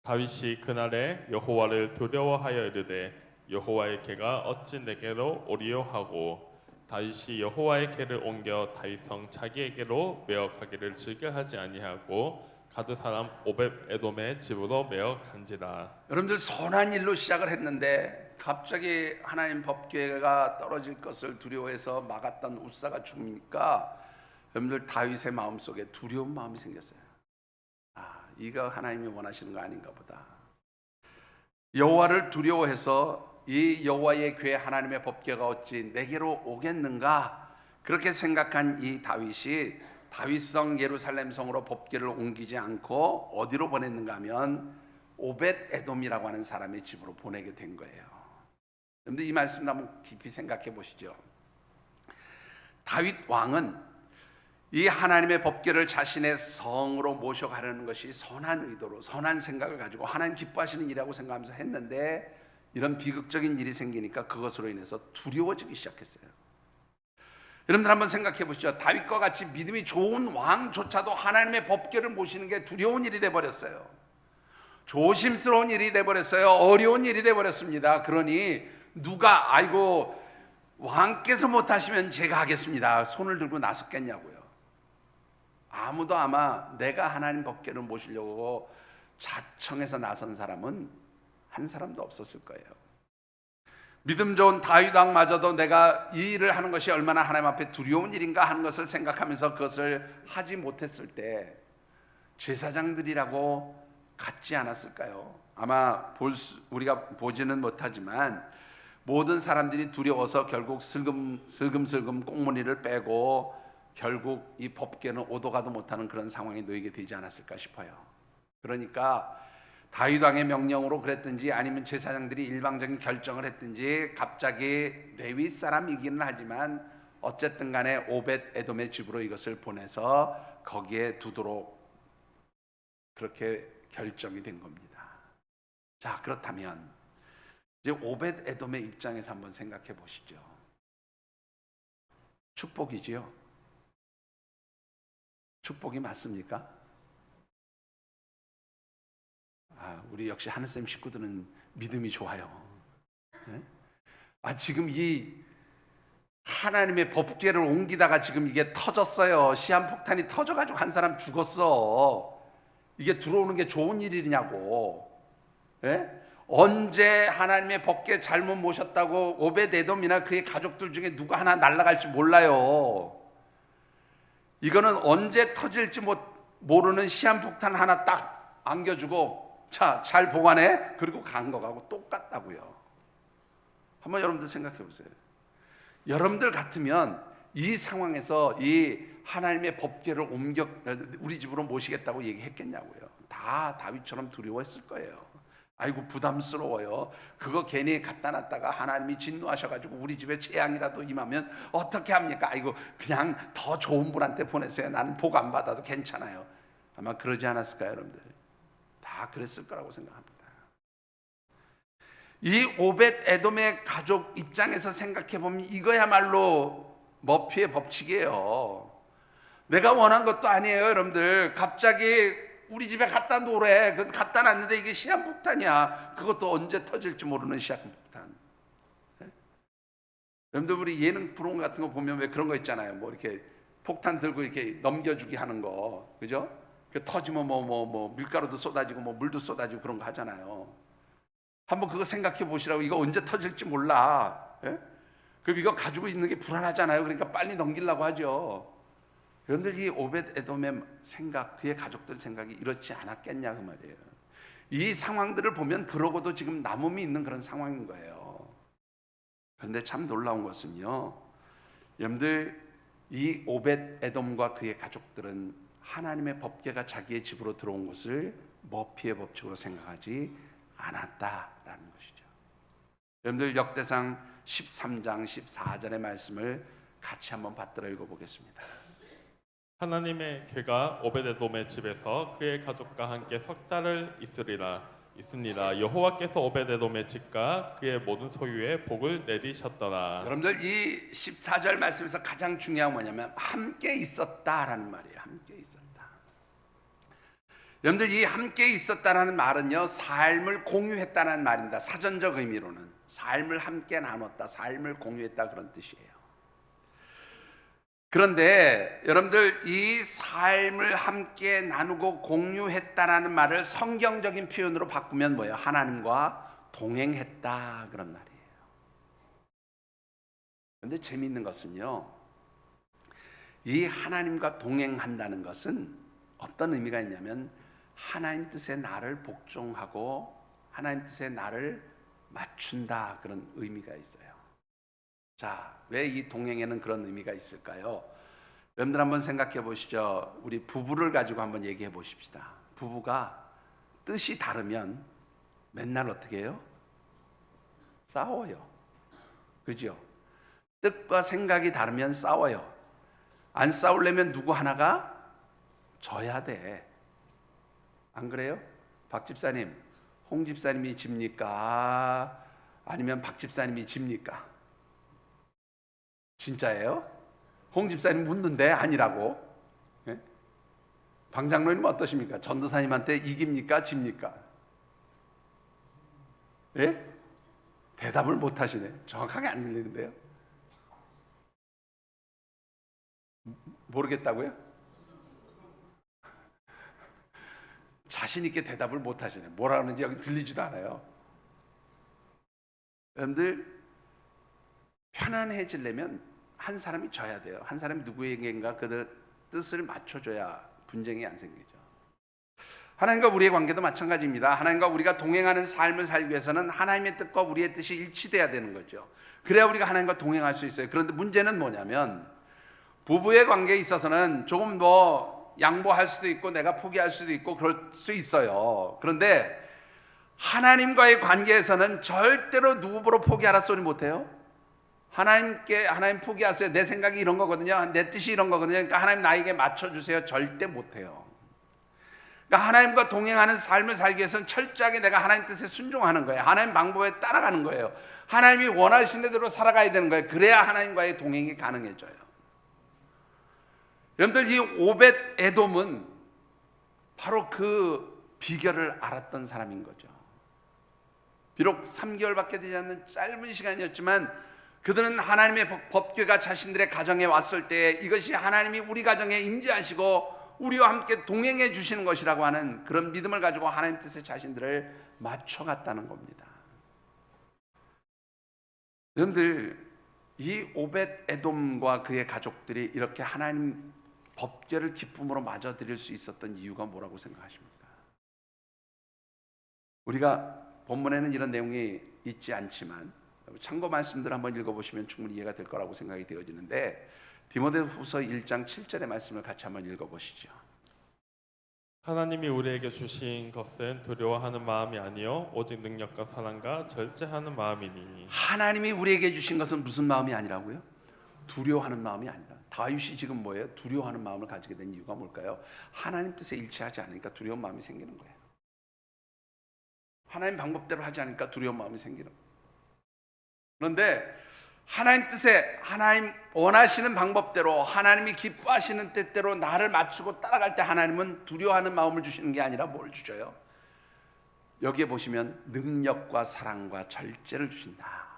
다윗이 그날에 여호와를 두려워하여 이르되 여호와의 궤가 어찌 내게로 오리요 하고, 다윗이 여호와의 궤를 옮겨 다윗성 자기에게로 메어가기를 즐겨하지 아니하고 가드 사람 오벳 에돔의 집으로 메어 간지라. 여러분들 선한 일로 시작을 했는데 갑자기 하나님 법궤가 떨어질 것을 두려워해서 막았던 우사가 죽으니까 여러분들 다윗의 마음속에 두려운 마음이 생겼어요. 이거 하나님이 원하시는 거 아닌가 보다. 여호와를 두려워해서 이 여호와의 궤 하나님의 법궤가 어찌 내게로 오겠는가 그렇게 생각한 이 다윗이 다윗성 예루살렘 성으로 법궤를 옮기지 않고 어디로 보냈는가 하면 오벳 에돔이라고 하는 사람의 집으로 보내게 된 거예요. 그런데 이 말씀 한번 깊이 생각해 보시죠. 다윗 왕은 이 하나님의 법궤를 자신의 성으로 모셔가려는 것이 선한 의도로 선한 생각을 가지고 하나님 기뻐하시는 일이라고 생각하면서 했는데 이런 비극적인 일이 생기니까 그것으로 인해서 두려워지기 시작했어요. 여러분들 한번 생각해 보시죠. 다윗과 같이 믿음이 좋은 왕조차도 하나님의 법궤를 모시는 게 두려운 일이 돼버렸어요. 조심스러운 일이 돼버렸어요. 어려운 일이 돼버렸습니다. 그러니 누가 아이고 왕께서 못하시면 제가 하겠습니다 손을 들고 나섰겠냐고요. 아무도 아마 내가 하나님 법궤를 모시려고 자청해서 나선 사람은 한 사람도 없었을 거예요. 믿음 좋은 다윗 왕마저도 내가 이 일을 하는 것이 얼마나 하나님 앞에 두려운 일인가 하는 것을 생각하면서 그것을 하지 못했을 때 제사장들이라고 같지 않았을까요? 아마 우리가 보지는 못하지만 모든 사람들이 두려워서 결국 슬금슬금 꽁무니를 빼고 결국 이 법궤는 오도 가도 못하는 그런 상황에 놓이게 되지 않았을까 싶어요. 그러니까 다윗 왕의 명령으로 그랬든지 아니면 제사장들이 일방적인 결정을 했든지 갑자기 레위 사람이기는 하지만 어쨌든 간에 오벳 에돔의 집으로 이것을 보내서 거기에 두도록 그렇게 결정이 된 겁니다. 자, 그렇다면 이제 오벳 에돔의 입장에서 한번 생각해 보시죠. 축복이지요. 축복이 맞습니까? 우리 역시 하늘쌤 식구들은 믿음이 좋아요. 네? 지금 이 하나님의 법궤를 옮기다가 지금 이게 터졌어요. 시한폭탄이 터져가지고 한 사람 죽었어. 이게 들어오는 게 좋은 일이냐고. 네? 언제 하나님의 법궤 잘못 모셨다고 오벳 에돔이나 그의 가족들 중에 누가 하나 날아갈지 몰라요. 이거는 언제 터질지 모르는 시한폭탄 하나 딱 안겨주고 자, 잘 보관해. 그리고 간 거하고 똑같다고요. 한번 여러분들 생각해 보세요. 여러분들 같으면 이 상황에서 이 하나님의 법궤를 우리 집으로 모시겠다고 얘기했겠냐고요. 다 다윗처럼 두려워했을 거예요. 아이고 부담스러워요. 그거 괜히 갖다 놨다가 하나님이 진노하셔가지고 우리 집에 재앙이라도 임하면 어떻게 합니까? 아이고 그냥 더 좋은 분한테 보내세요. 나는 복 안 받아도 괜찮아요. 아마 그러지 않았을까요, 여러분들? 다 그랬을 거라고 생각합니다. 이 오벳 에돔의 가족 입장에서 생각해 보면 이거야말로 머피의 법칙이에요. 내가 원한 것도 아니에요, 여러분들. 갑자기 우리 집에 갖다 놓으래. 갖다 놨는데 이게 시한폭탄이야. 그것도 언제 터질지 모르는 시한폭탄. 네? 여러분들 우리 예능 프로그램 같은 거 보면 왜 그런 거 있잖아요. 뭐 이렇게 폭탄 들고 이렇게 넘겨주기 하는 거, 그죠? 그 터지면 밀가루도 쏟아지고 물도 쏟아지고 그런 거 하잖아요. 한번 그거 생각해 보시라고. 이거 언제 터질지 몰라. 예? 그럼 이거 가지고 있는 게 불안하잖아요. 그러니까 빨리 넘기려고 하죠. 그런데 이 오벳 에돔의 생각, 그의 가족들 생각이 이렇지 않았겠냐 그 말이에요. 이 상황들을 보면 그러고도 지금 남음이 있는 그런 상황인 거예요. 그런데 참 놀라운 것은요, 여러분들 이 오벳 에돔과 그의 가족들은 하나님의 법궤가 자기의 집으로 들어온 것을 머피의 법칙으로 생각하지 않았다라는 것이죠. 여러분들 역대상 13장 14절의 말씀을 같이 한번 받들어 읽어보겠습니다. 하나님의 궤가 오벳에돔의 집에서 그의 가족과 함께 석 달을 있으니라. 여호와께서 오벳에돔의 집과 그의 모든 소유에 복을 내리셨더라. 여러분들 이 14절 말씀에서 가장 중요한 뭐냐면 함께 있었다라는 말이에요. 함께 있었다. 여러분들 이 함께 있었다라는 말은요, 삶을 공유했다는 말입니다. 사전적 의미로는 삶을 함께 나눴다, 삶을 공유했다 그런 뜻이에요. 그런데 여러분들 이 삶을 함께 나누고 공유했다라는 말을 성경적인 표현으로 바꾸면 뭐예요? 하나님과 동행했다 그런 말이에요. 그런데 재미있는 것은요, 이 하나님과 동행한다는 것은 어떤 의미가 있냐면 하나님 뜻에 나를 복종하고 하나님 뜻에 나를 맞춘다 그런 의미가 있어요. 자, 왜 이 동행에는 그런 의미가 있을까요? 여러분들 한번 생각해 보시죠. 우리 부부를 가지고 한번 얘기해 보십시다. 부부가 뜻이 다르면 맨날 어떻게 해요? 싸워요. 그죠? 뜻과 생각이 다르면 싸워요. 안 싸우려면 누구 하나가 져야 돼. 안 그래요? 박 집사님, 홍 집사님이 집니까? 아니면 박 집사님이 집니까? 진짜예요? 홍 집사님 묻는데 아니라고? 예? 방 장로님 어떠십니까? 전도사님한테 이깁니까? 집니까? 예? 대답을 못 하시네. 정확하게 안 들리는데요? 모르겠다고요? 자신 있게 대답을 못 하시네. 뭐라 그러는지 여기 들리지도 않아요. 여러분들 편안해지려면 한 사람이 져야 돼요. 한 사람이 누구에게인가 그 뜻을 맞춰줘야 분쟁이 안 생기죠. 하나님과 우리의 관계도 마찬가지입니다. 하나님과 우리가 동행하는 삶을 살기 위해서는 하나님의 뜻과 우리의 뜻이 일치돼야 되는 거죠. 그래야 우리가 하나님과 동행할 수 있어요. 그런데 문제는 뭐냐면 부부의 관계에 있어서는 조금 더 양보할 수도 있고 내가 포기할 수도 있고 그럴 수 있어요. 그런데 하나님과의 관계에서는 절대로 누구보러 포기하라 소리 못해요. 하나님 포기하세요. 내 생각이 이런 거거든요. 내 뜻이 이런 거거든요. 그러니까 하나님 나에게 맞춰주세요. 절대 못해요. 그러니까 하나님과 동행하는 삶을 살기 위해서는 철저하게 내가 하나님 뜻에 순종하는 거예요. 하나님 방법에 따라가는 거예요. 하나님이 원하시는 대로 살아가야 되는 거예요. 그래야 하나님과의 동행이 가능해져요. 여러분들 이 오벳 에돔은 바로 그 비결을 알았던 사람인 거죠. 비록 3개월밖에 되지 않는 짧은 시간이었지만 그들은 하나님의 법궤가 자신들의 가정에 왔을 때 이것이 하나님이 우리 가정에 임재하시고 우리와 함께 동행해 주시는 것이라고 하는 그런 믿음을 가지고 하나님 뜻에 자신들을 맞춰갔다는 겁니다. 여러분들 이 오벳 에돔과 그의 가족들이 이렇게 하나님 법궤를 기쁨으로 맞아들일 수 있었던 이유가 뭐라고 생각하십니까? 우리가 본문에는 이런 내용이 있지 않지만 참고 말씀들 한번 읽어보시면 충분히 이해가 될 거라고 생각이 되어지는데 디모데후서 1장 7절의 말씀을 같이 한번 읽어보시죠. 하나님이 우리에게 주신 것은 두려워하는 마음이 아니요 오직 능력과 사랑과 절제하는 마음이니. 하나님이 우리에게 주신 것은 무슨 마음이 아니라고요? 두려워하는 마음이 아니라. 다윗이 지금 뭐예요? 두려워하는 마음을 가지게 된 이유가 뭘까요? 하나님 뜻에 일치하지 않으니까 두려운 마음이 생기는 거예요. 하나님 방법대로 하지 않으니까 두려운 마음이 생기는 거예요. 그런데 하나님 뜻에 하나님 원하시는 방법대로 하나님이 기뻐하시는 뜻대로 나를 맞추고 따라갈 때 하나님은 두려워하는 마음을 주시는 게 아니라 뭘 주셔요? 여기에 보시면 능력과 사랑과 절제를 주신다.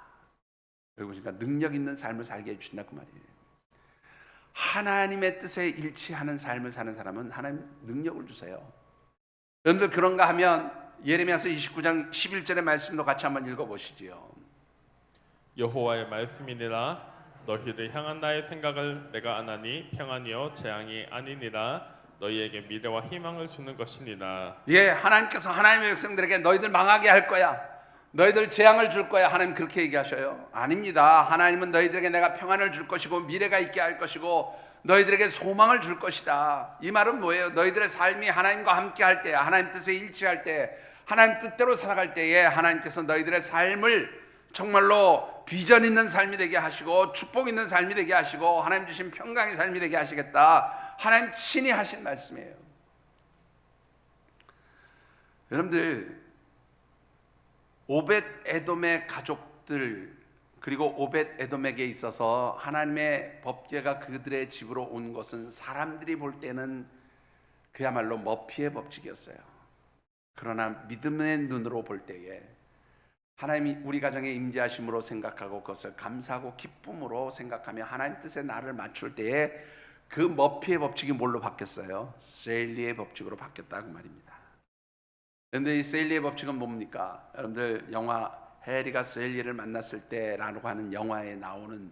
여기 보시니까 능력 있는 삶을 살게 해주신다 그 말이에요. 하나님의 뜻에 일치하는 삶을 사는 사람은 하나님 능력을 주세요. 여러분들 그런가 하면 예레미야서 29장 11절의 말씀도 같이 한번 읽어보시지요. 여호와의 말씀이니라 너희를 향한 나의 생각을 내가 아나니 평안이요 재앙이 아니니라 너희에게 미래와 희망을 주는 것이니라. 예, 하나님께서 하나님의 백성들에게 너희들 망하게 할 거야, 너희들 재앙을 줄 거야, 하나님 그렇게 얘기하셔요? 아닙니다. 하나님은 너희들에게 내가 평안을 줄 것이고 미래가 있게 할 것이고 너희들에게 소망을 줄 것이다. 이 말은 뭐예요? 너희들의 삶이 하나님과 함께 할 때, 하나님 뜻에 일치할 때, 하나님 뜻대로 살아갈 때에 하나님께서 너희들의 삶을 정말로 비전 있는 삶이 되게 하시고 축복 있는 삶이 되게 하시고 하나님 주신 평강의 삶이 되게 하시겠다. 하나님 친히 하신 말씀이에요. 여러분들 오벳 에돔의 가족들 그리고 오벳 에돔에게 있어서 하나님의 법궤가 그들의 집으로 온 것은 사람들이 볼 때는 그야말로 머피의 법칙이었어요. 그러나 믿음의 눈으로 볼 때에 하나님이 우리 가정에 임재하심으로 생각하고 그것을 감사하고 기쁨으로 생각하며 하나님 뜻에 나를 맞출 때에 그 머피의 법칙이 뭘로 바뀌었어요? 세일리의 법칙으로 바뀌었다 그 말입니다. 그런데 이 세일리의 법칙은 뭡니까? 여러분들 영화 해리가 세일리를 만났을 때라고 하는 영화에 나오는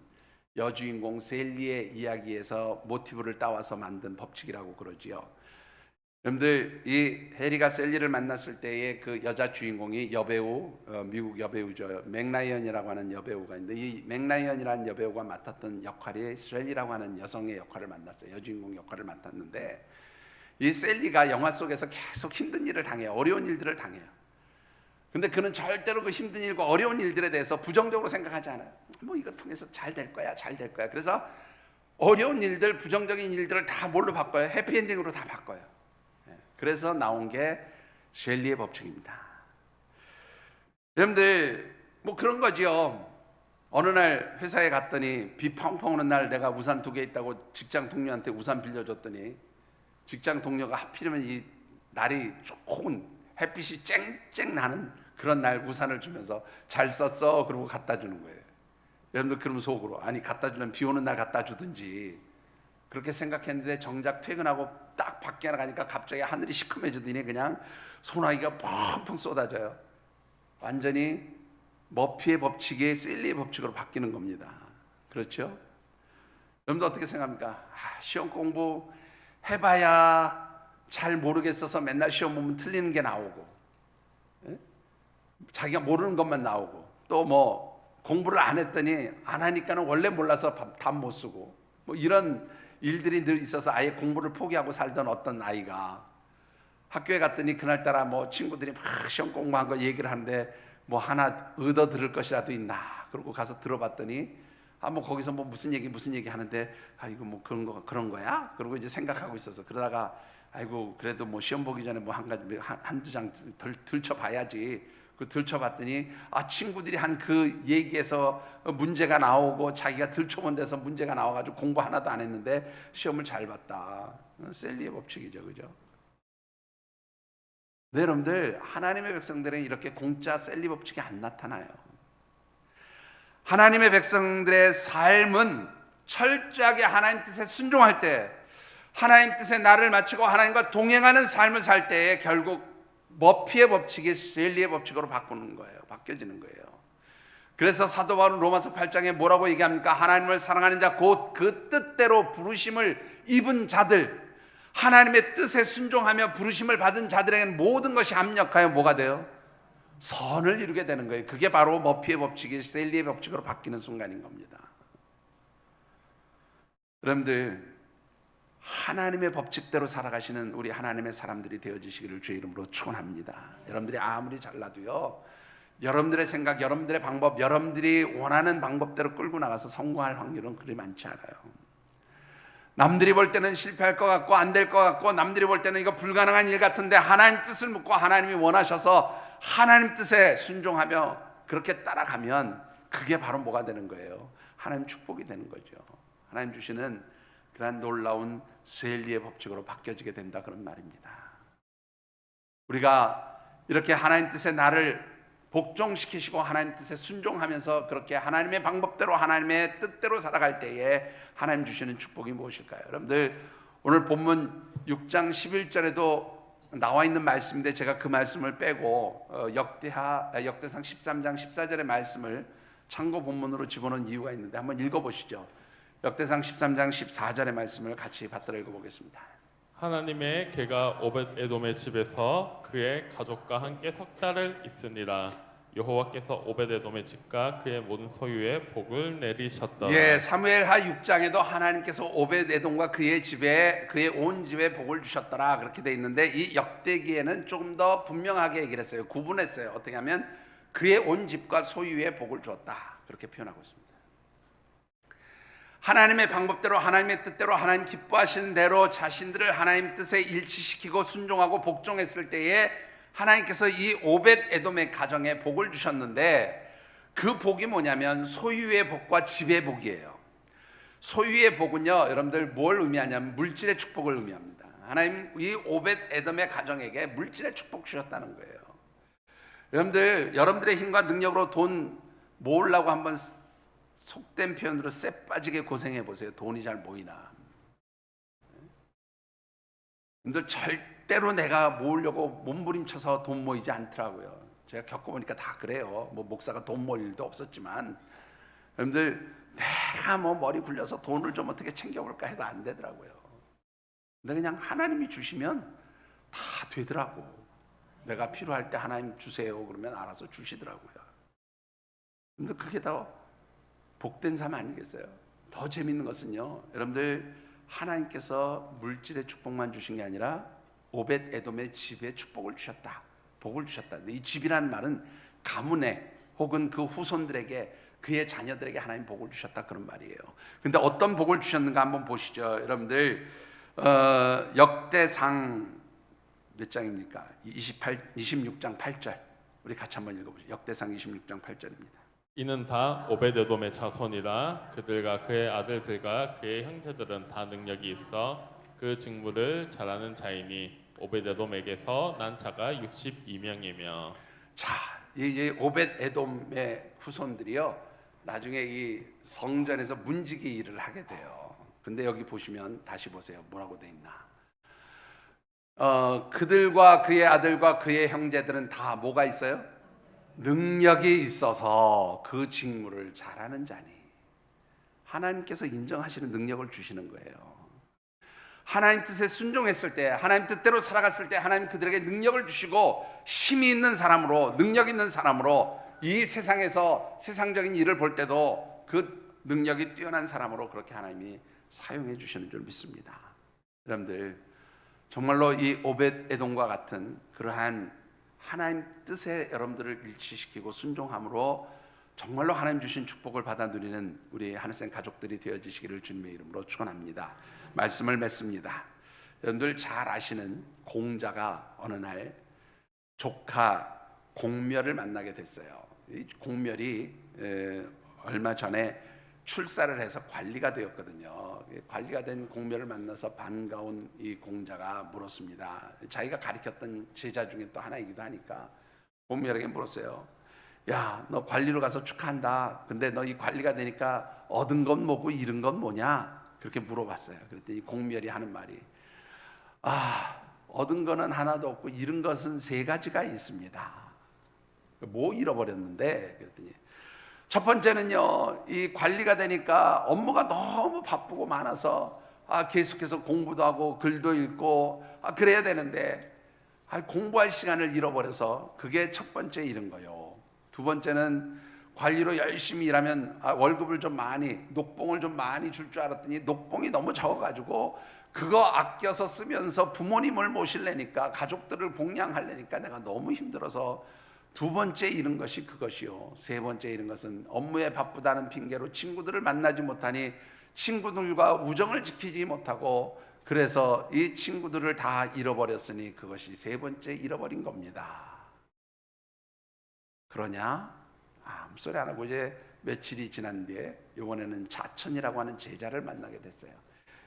여주인공 세일리의 이야기에서 모티브를 따와서 만든 법칙이라고 그러지요. 여러분들 이 해리가 셀리를 만났을 때의 그 여자 주인공이 여배우, 미국 여배우죠. 맥라이언이라고 하는 여배우가 있는데 이 맥라이언이라는 여배우가 맡았던 역할이 셀리라고 하는 여성의 역할을 맡았어요. 여주인공 역할을 맡았는데 이 셀리가 영화 속에서 계속 힘든 일을 당해요. 어려운 일들을 당해요. 근데 그는 절대로 그 힘든 일과 어려운 일들에 대해서 부정적으로 생각하지 않아요. 뭐 이거 통해서 잘 될 거야, 잘 될 거야. 그래서 어려운 일들, 부정적인 일들을 다 뭘로 바꿔요? 해피엔딩으로 다 바꿔요. 그래서 나온 게 셸리의 법칙입니다. 여러분들 뭐 그런 거죠. 어느 날 회사에 갔더니 비 펑펑 오는 날 내가 우산 2개 있다고 직장 동료한테 우산 빌려줬더니 직장 동료가 하필이면 이 날이 좋은 햇빛이 쨍쨍 나는 그런 날 우산을 주면서 잘 썼어 그러고 갖다 주는 거예요. 여러분들 그러면 속으로 아니 갖다 주면 비 오는 날 갖다 주든지 그렇게 생각했는데 정작 퇴근하고 딱 밖에 나가니까 갑자기 하늘이 시커매지더니 그냥 소나기가 펑펑 쏟아져요. 완전히 머피의 법칙이 셀리의 법칙으로 바뀌는 겁니다. 그렇죠? 여러분들 어떻게 생각합니까? 시험 공부 해봐야 잘 모르겠어서 맨날 시험 보면 틀리는 게 나오고 자기가 모르는 것만 나오고 또 뭐 공부를 안 했더니 안 하니까는 원래 몰라서 답 못 쓰고 뭐 이런 일들이 늘 있어서 아예 공부를 포기하고 살던 어떤 아이가 학교에 갔더니 그날따라 뭐 친구들이 막 시험 공부한 거 얘기를 하는데 뭐 하나 얻어 들을 것이라도 있나 그러고 가서 들어봤더니 뭐 거기서 뭐 무슨 얘기 하는데 이거 뭐 그런 거야? 그러고 이제 생각하고 있어서 그러다가 아이고 그래도 뭐 시험 보기 전에 뭐 한두 장 들춰봐야지. 그 들춰봤더니 친구들이 한 그 얘기에서 문제가 나오고 자기가 들춰본 데서 문제가 나와가지고 공부 하나도 안 했는데 시험을 잘 봤다. 셀리의 법칙이죠, 그죠? 네, 여러분들 하나님의 백성들은 이렇게 공짜 셀리 법칙이 안 나타나요. 하나님의 백성들의 삶은 철저하게 하나님 뜻에 순종할 때 하나님 뜻에 나를 맞추고 하나님과 동행하는 삶을 살 때에 결국 머피의 법칙이 셀리의 법칙으로 바뀌어지는 거예요. 그래서 사도 바울은 로마서 8장에 뭐라고 얘기합니까? 하나님을 사랑하는 자 곧 그 뜻대로 부르심을 입은 자들, 하나님의 뜻에 순종하며 부르심을 받은 자들에게는 모든 것이 합력하여 뭐가 돼요? 선을 이루게 되는 거예요. 그게 바로 머피의 법칙이 셀리의 법칙으로 바뀌는 순간인 겁니다. 여러분들 하나님의 법칙대로 살아가시는 우리 하나님의 사람들이 되어주시기를 주의 이름으로 축원합니다. 여러분들이 아무리 잘나도요 여러분들의 생각, 여러분들의 방법, 여러분들이 원하는 방법대로 끌고 나가서 성공할 확률은 그리 많지 않아요. 남들이 볼 때는 실패할 것 같고 안 될 것 같고 남들이 볼 때는 이거 불가능한 일 같은데 하나님 뜻을 묻고 하나님이 원하셔서 하나님 뜻에 순종하며 그렇게 따라가면 그게 바로 뭐가 되는 거예요? 하나님 축복이 되는 거죠. 하나님 주시는 그런 놀라운 셀리의 법칙으로 바뀌어지게 된다 그런 말입니다. 우리가 이렇게 하나님 뜻에 나를 복종시키시고 하나님 뜻에 순종하면서 그렇게 하나님의 방법대로 하나님의 뜻대로 살아갈 때에 하나님 주시는 축복이 무엇일까요? 여러분들 오늘 본문 6장 11절에도 나와 있는 말씀인데 제가 그 말씀을 빼고 역대상 13장 14절의 말씀을 참고 본문으로 집어넣은 이유가 있는데 한번 읽어보시죠. 역대상 13장 14절의 말씀을 같이 받들어 읽어보겠습니다. 하나님의 개가 오벳 에돔의 집에서 그의 가족과 함께 석 달을 있으니라. 여호와께서 오벳 에돔의 집과 그의 모든 소유에 복을 내리셨더라. 예, 사무엘하 6장에도 하나님께서 오벳 에돔과 그의 집에 그의 온 집에 복을 주셨더라 그렇게 돼 있는데 이 역대기에는 조금 더 분명하게 얘기를 했어요. 구분했어요. 어떻게 하면 그의 온 집과 소유에 복을 주었다 그렇게 표현하고 있습니다. 하나님의 방법대로 하나님의 뜻대로 하나님 기뻐하시는 대로 자신들을 하나님 뜻에 일치시키고 순종하고 복종했을 때에 하나님께서 이 오벳 에돔의 가정에 복을 주셨는데 그 복이 뭐냐면 소유의 복과 집의 복이에요. 소유의 복은요 여러분들 뭘 의미하냐면 물질의 축복을 의미합니다. 하나님 이 오벳 에돔의 가정에게 물질의 축복 주셨다는 거예요. 여러분들의 힘과 능력으로 돈 모으려고 한번 속된 표현으로 쎄 빠지게 고생해 보세요. 돈이 잘 모이나. 여러분들 절대로 내가 모으려고 몸부림쳐서 돈 모이지 않더라고요. 제가 겪어보니까 다 그래요. 뭐 목사가 돈 모을 일도 없었지만, 여러분들 내가 뭐 머리 굴려서 돈을 좀 어떻게 챙겨볼까 해도 안 되더라고요. 근데 그냥 하나님이 주시면 다 되더라고. 내가 필요할 때 하나님 주세요 그러면 알아서 주시더라고요. 근데 그게 더 복된 삶 아니겠어요? 더 재밌는 것은요, 여러분들 하나님께서 물질의 축복만 주신 게 아니라 오벳 에돔의 집에 축복을 주셨다, 복을 주셨다. 이 집이라는 말은 가문에 혹은 그 후손들에게, 그의 자녀들에게 하나님 복을 주셨다, 그런 말이에요. 근데 어떤 복을 주셨는가 한번 보시죠. 여러분들 역대상 몇 장입니까? 26장 8절 우리 같이 한번 읽어보죠. 역대상 26장 8절입니다. 이는 다 오베데돔의 자손이라. 그들과 그의 아들들과 그의 형제들은 다 능력이 있어 그 직무를 잘하는 자이니 오베데돔에게서 난 자가 62명이며. 자, 이 오벳 에돔의 후손들이요, 나중에 이 성전에서 문지기 일을 하게 돼요. 근데 여기 보시면 다시 보세요. 뭐라고 돼 있나? 그들과 그의 아들과 그의 형제들은 다 뭐가 있어요? 능력이 있어서 그 직무를 잘하는 자니. 하나님께서 인정하시는 능력을 주시는 거예요. 하나님 뜻에 순종했을 때, 하나님 뜻대로 살아갔을 때 하나님 그들에게 능력을 주시고 힘이 있는 사람으로, 능력 있는 사람으로, 이 세상에서 세상적인 일을 볼 때도 그 능력이 뛰어난 사람으로 그렇게 하나님이 사용해 주시는 줄 믿습니다. 여러분들 정말로 이 오벳 에돔과 같은 그러한 하나님 뜻에 여러분들을 일치시키고 순종함으로 정말로 하나님 주신 축복을 받아 누리는 우리 하늘생 가족들이 되어지시기를 주님의 이름으로 축원합니다. 말씀을 맺습니다. 여러분들 잘 아시는 공자가 어느 날 조카 공멸을 만나게 됐어요. 이 공멸이 얼마 전에 출사를 해서 관리가 되었거든요. 관리가 된 공멸을 만나서 반가운 이 공자가 물었습니다. 자기가 가르쳤던 제자 중에 또 하나이기도 하니까 공멸에게 물었어요. 야, 너 관리로 가서 축하한다. 근데 너 이 관리가 되니까 얻은 건 뭐고 잃은 건 뭐냐? 그렇게 물어봤어요. 그랬더니 공멸이 하는 말이, 얻은 거는 하나도 없고 잃은 것은 세 가지가 있습니다. 뭐 잃어버렸는데? 그랬더니 첫 번째는요, 이 관리가 되니까 업무가 너무 바쁘고 많아서 계속해서 공부도 하고 글도 읽고 그래야 되는데 공부할 시간을 잃어버려서 그게 첫 번째 잃은 거요. 두 번째는 관리로 열심히 일하면 월급을 좀 많이, 녹봉을 좀 많이 줄 줄 알았더니 녹봉이 너무 적어가지고 그거 아껴서 쓰면서 부모님을 모시려니까, 가족들을 봉양하려니까 내가 너무 힘들어서 두 번째 잃은 것이 그것이요. 세 번째 잃은 것은 업무에 바쁘다는 핑계로 친구들을 만나지 못하니 친구들과 우정을 지키지 못하고, 그래서 이 친구들을 다 잃어버렸으니 그것이 세 번째 잃어버린 겁니다. 그러냐? 아무 소리 안 하고 이제 며칠이 지난 뒤에 이번에는 자천이라고 하는 제자를 만나게 됐어요.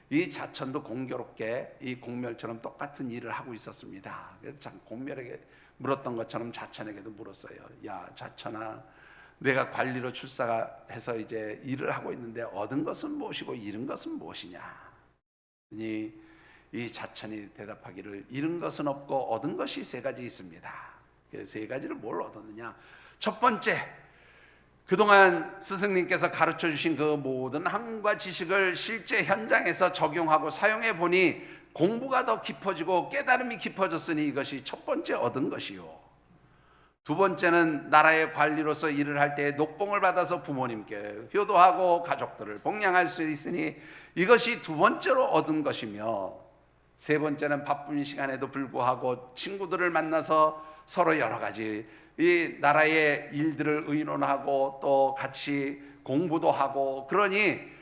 이 자천도 공교롭게 이 공멸처럼 똑같은 일을 하고 있었습니다. 그래서 참 공멸에게 물었던 것처럼 자천에게도 물었어요. 야, 자천아, 내가 관리로 출사해서 이제 일을 하고 있는데 얻은 것은 무엇이고 잃은 것은 무엇이냐? 이 자천이 대답하기를, 잃은 것은 없고 얻은 것이 세 가지 있습니다. 그 세 가지를 뭘 얻었느냐? 첫 번째, 그동안 스승님께서 가르쳐 주신 그 모든 학문과 지식을 실제 현장에서 적용하고 사용해 보니 공부가 더 깊어지고 깨달음이 깊어졌으니 이것이 첫 번째 얻은 것이요. 두 번째는 나라의 관리로서 일을 할 때 녹봉을 받아서 부모님께 효도하고 가족들을 봉양할 수 있으니 이것이 두 번째로 얻은 것이며, 세 번째는 바쁜 시간에도 불구하고 친구들을 만나서 서로 여러 가지 이 나라의 일들을 의논하고 또 같이 공부도 하고, 그러니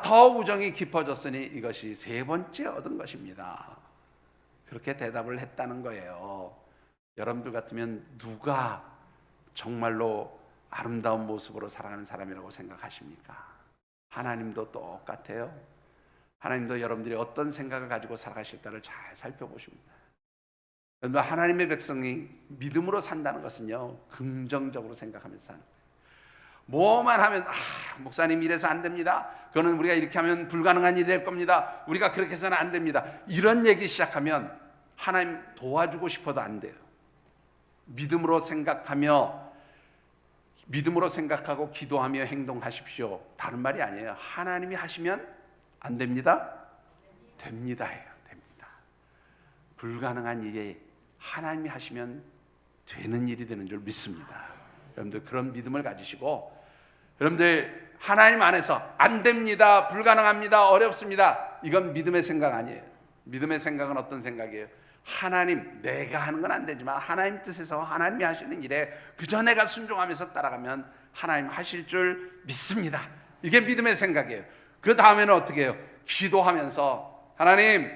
더 우정이 깊어졌으니 이것이 세 번째 얻은 것입니다. 그렇게 대답을 했다는 거예요. 여러분들 같으면 누가 정말로 아름다운 모습으로 살아가는 사람이라고 생각하십니까? 하나님도 똑같아요. 하나님도 여러분들이 어떤 생각을 가지고 살아가실까를 잘 살펴보십니다. 여러분, 하나님의 백성이 믿음으로 산다는 것은요, 긍정적으로 생각하면서 사는 거예요. 뭐만 하면 목사님 이래서 안 됩니다. 그거는 우리가 이렇게 하면 불가능한 일이 될 겁니다. 우리가 그렇게 해서는 안 됩니다. 이런 얘기 시작하면 하나님 도와주고 싶어도 안 돼요. 믿음으로 생각하고 기도하며 행동하십시오. 다른 말이 아니에요. 하나님이 하시면 안 됩니다. 됩니다예요. 됩니다. 불가능한 일이 하나님이 하시면 되는 일이 되는 줄 믿습니다. 여러분들 그런 믿음을 가지시고, 여러분들 하나님 안에서 안 됩니다, 불가능합니다, 어렵습니다, 이건 믿음의 생각 아니에요. 믿음의 생각은 어떤 생각이에요? 하나님, 내가 하는 건 안 되지만 하나님 뜻에서 하나님이 하시는 일에 그저 내가 순종하면서 따라가면 하나님 하실 줄 믿습니다. 이게 믿음의 생각이에요. 그 다음에는 어떻게 해요? 기도하면서 하나님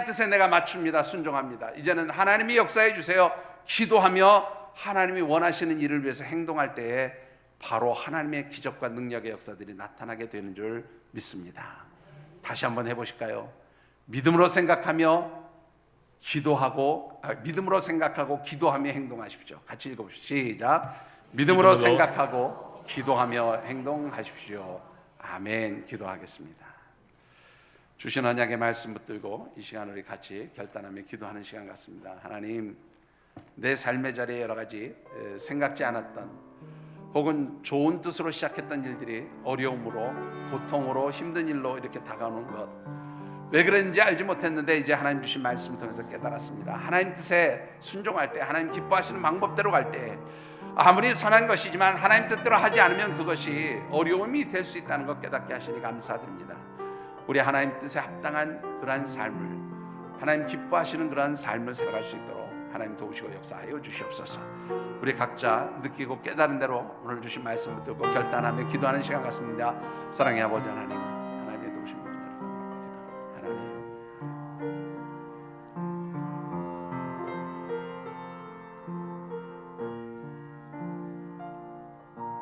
뜻에 내가 맞춥니다, 순종합니다. 이제는 하나님이 역사해 주세요. 기도하며 하나님이 원하시는 일을 위해서 행동할 때에 바로 하나님의 기적과 능력의 역사들이 나타나게 되는 줄 믿습니다. 다시 한번 해보실까요? 믿음으로 생각하고 기도하며 행동하십시오. 같이 읽어보십시오. 시작. 믿음으로 생각하고 기도하며 행동하십시오. 아멘. 기도하겠습니다. 주신 언약의 말씀 붙들고 이 시간 우리 같이 결단하며 기도하는 시간 같습니다. 하나님, 내 삶의 자리에 여러 가지 생각지 않았던 혹은 좋은 뜻으로 시작했던 일들이 어려움으로, 고통으로, 힘든 일로 이렇게 다가오는 것, 왜 그런지 알지 못했는데 이제 하나님 주신 말씀을 통해서 깨달았습니다. 하나님 뜻에 순종할 때, 하나님 기뻐하시는 방법대로 갈 때 아무리 선한 것이지만 하나님 뜻대로 하지 않으면 그것이 어려움이 될 수 있다는 것 깨닫게 하시니 감사드립니다. 우리 하나님 뜻에 합당한 그러한 삶을, 하나님 기뻐하시는 그러한 삶을 살아갈 수 있도록 하나님 도우시고 역사하여 주시옵소서. 우리 각자 느끼고 깨달은 대로 오늘 주신 말씀 붙들고 결단하며 기도하는 시간 같습니다. 사랑의 아버지 하나님, 하나님의 도우심을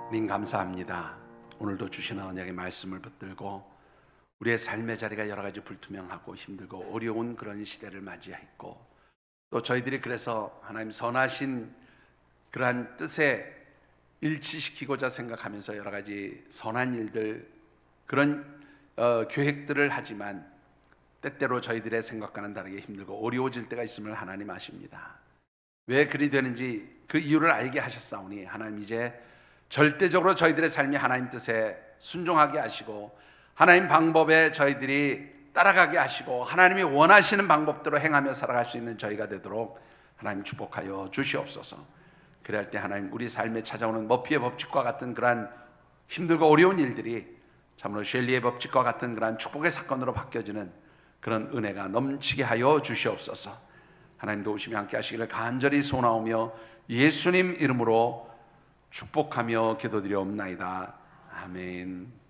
하나님 감사합니다. 오늘도 주시는 언약의 말씀을 붙들고 우리의 삶의 자리가 여러 가지 불투명하고 힘들고 어려운 그런 시대를 맞이했고, 또 저희들이 그래서 하나님 선하신 그러한 뜻에 일치시키고자 생각하면서 여러 가지 선한 일들, 그런 계획들을 하지만 때때로 저희들의 생각과는 다르게 힘들고 어려워질 때가 있음을 하나님 아십니다. 왜 그리 되는지 그 이유를 알게 하셨사오니 하나님 이제 절대적으로 저희들의 삶이 하나님 뜻에 순종하게 하시고 하나님 방법에 저희들이 따라가게 하시고 하나님이 원하시는 방법대로 행하며 살아갈 수 있는 저희가 되도록 하나님 축복하여 주시옵소서. 그럴 때 하나님 우리 삶에 찾아오는 머피의 법칙과 같은 그러한 힘들고 어려운 일들이 참으로 셸리의 법칙과 같은 그러한 축복의 사건으로 바뀌어지는 그런 은혜가 넘치게 하여 주시옵소서. 하나님 도우시며 함께 하시기를 간절히 소원하오며 예수님 이름으로 축복하며 기도드리옵나이다. 아멘.